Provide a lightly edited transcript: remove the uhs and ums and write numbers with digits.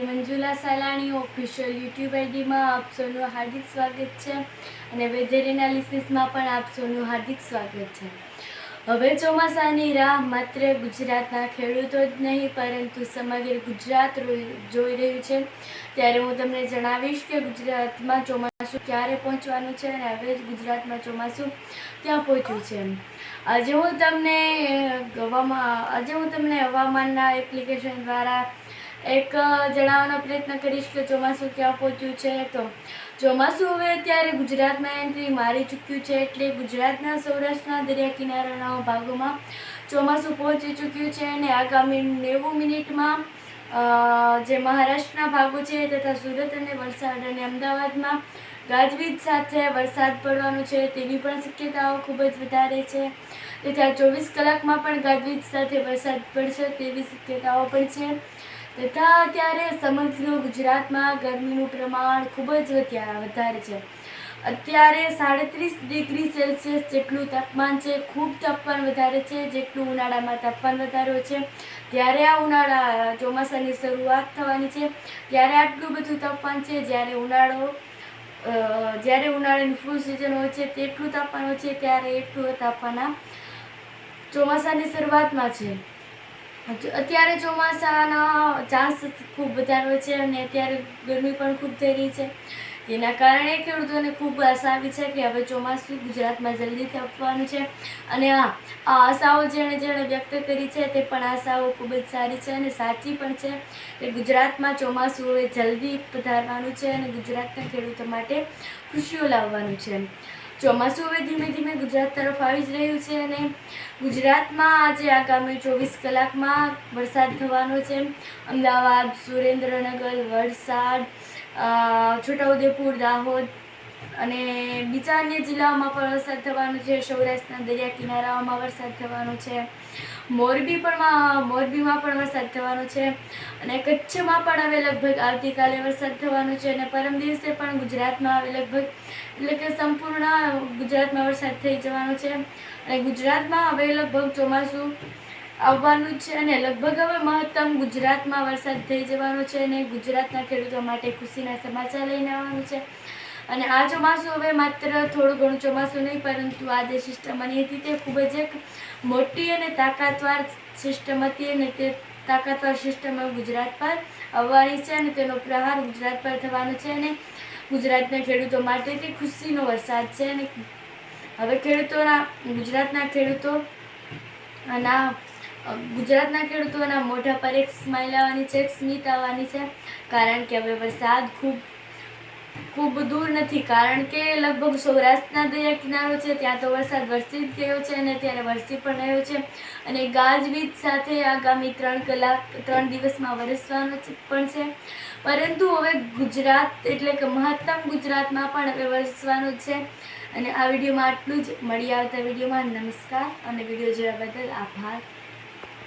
Manjula Salani official YouTube આઈડીમાં આપ સૌનું હાર્દિક સ્વાગત છે અને વેધર એનાલિસિસમાં પણ આપ સૌનું હાર્દિક સ્વાગત છે। હવે ચોમાસાની રાહ માત્ર ગુજરાતના ખેડૂતો જ નહીં પરંતુ સમગ્ર ગુજરાત જોઈ રહ્યું છે। ત્યારે હું તમને જણાવીશ કે ગુજરાતમાં ચોમાસું ક્યારે પહોંચવાનું છે અને હવે જ ગુજરાતમાં ચોમાસું ક્યાં પહોંચ્યું છે। આજે હું તમને હવામાનના એપ્લિકેશન દ્વારા એક જણાવવાનો પ્રયત્ન કરીશ કે ચોમાસું ક્યાં પહોંચ્યું છે। તો ચોમાસું હવે અત્યારે ગુજરાતમાં એન્ટ્રી મારી ચૂક્યું છે, એટલે ગુજરાતના સૌરાષ્ટ્રના દરિયા કિનારાના ભાગોમાં ચોમાસું પહોંચી ચૂક્યું છે અને આગામી 90 મિનિટમાં જે મહારાષ્ટ્રના ભાગો છે તથા સુરત અને વલસાડ અને અમદાવાદમાં ગાજવીજ સાથે વરસાદ પડવાનો છે તેવી પણ શક્યતાઓ ખૂબ જ વધારે છે, તથા 24 કલાકમાં પણ ગાજવીજ સાથે વરસાદ પડશે તેવી શક્યતાઓ પણ છે। તથા અત્યારે સમગ્ર ગુજરાતમાં ગરમીનું પ્રમાણ ખૂબ જ વધારે છે। અત્યારે 37 ડિગ્રી સેલ્સિયસ જેટલું તાપમાન છે, ખૂબ તાપમાન વધારે છે। જેટલું ઉનાળામાં તાપમાન વધારે છે ત્યારે આ ચોમાસાની શરૂઆત થવાની છે ત્યારે આટલું બધું તાપમાન છે। જ્યારે ઉનાળાની ફૂલ સિઝન હોય છે તેટલું તાપમાન હોય છે ત્યારે એટલું તાપમાન ચોમાસાની શરૂઆતમાં છે। અત્યારે ચોમાસાના ચાન્સ ખૂબ વધારે હોય છે અને અત્યારે ગરમી પણ ખૂબ થઈ રહી છે, તેના કારણે ખેડૂતોને ખૂબ આશા આવી છે કે હવે ચોમાસું ગુજરાતમાં જલ્દીથી આવવાનું છે। અને આ આશાઓ જેણે વ્યક્ત કરી છે તે પણ આશાઓ ખૂબ જ સારી છે અને સાચી પણ છે કે ગુજરાતમાં ચોમાસું હવે જલ્દી પધારવાનું છે અને ગુજરાતના ખેડૂતો માટે ખુશીઓ લાવવાનું છે। ચોમાસું હવે ધીમે ધીમે ગુજરાત તરફ આવી જ રહ્યું છે અને ગુજરાતમાં આજે આગામી 24 કલાકમાં વરસાદ થવાનો છે। અમદાવાદ, સુરેન્દ્રનગર, વલસાડ, છોટાઉદેપુર, દાહોદ અને બીજા અન્ય જિલ્લાઓમાં પણ વરસાદ થવાનો છે। સૌરાષ્ટ્રના દરિયા કિનારાઓમાં વરસાદ થવાનો છે, મોરબીમાં પણ વરસાદ થવાનો છે અને કચ્છમાં પણ હવે લગભગ આવતીકાલે વરસાદ થવાનો છે અને પરમ દિવસે પણ ગુજરાતમાં હવે લગભગ એટલે કે સંપૂર્ણ ગુજરાતમાં વરસાદ થઈ જવાનો છે અને ગુજરાતમાં હવે લગભગ ચોમાસું આવવાનું છે અને લગભગ હવે મહત્તમ ગુજરાતમાં વરસાદ થઈ જવાનો છે અને ગુજરાતના ખેડૂતો માટે ખુશીના સમાચાર લઈને આવવાનું છે। અને આ ચોમાસું હવે માત્ર થોડું ઘણું ચોમાસું નહીં પરંતુ આ જે સિસ્ટમ બની હતી તે ખૂબ જ એક મોટી અને તાકાતવાર સિસ્ટમ હતી અને તે તાકાતવાર સિસ્ટમ ગુજરાત પર આવવાની છે અને તેનો પ્રહાર ગુજરાત પર થવાનો છે અને ગુજરાતના ખેડૂતો માટે તે ખુશીનો વરસાદ છે। અને હવે ગુજરાતના ખેડૂતોના મોઢા પર એક સ્માઇલ આવવાની છે, એક સ્મિત આવવાની છે, કારણ કે હવે વરસાદ ખૂબ દૂર નથી, કારણ કે લગભગ સૌરાષ્ટ્રના દરિયા કિનારો છે ત્યાં તો વરસાદ વરસી જ ગયો છે અને ત્યારે વરસી પણ રહ્યો છે અને ગાજવીજ સાથે આગામી 3 દિવસમાં વરસવાનો પણ છે, પરંતુ હવે ગુજરાત એટલે કે મહત્તમ ગુજરાતમાં પણ હવે વરસવાનું છે। અને આ વિડીયોમાં આટલું જ, મળીએ આવતા વિડીયોમાં। નમસ્કાર અને વિડીયો જોવા બદલ આભાર।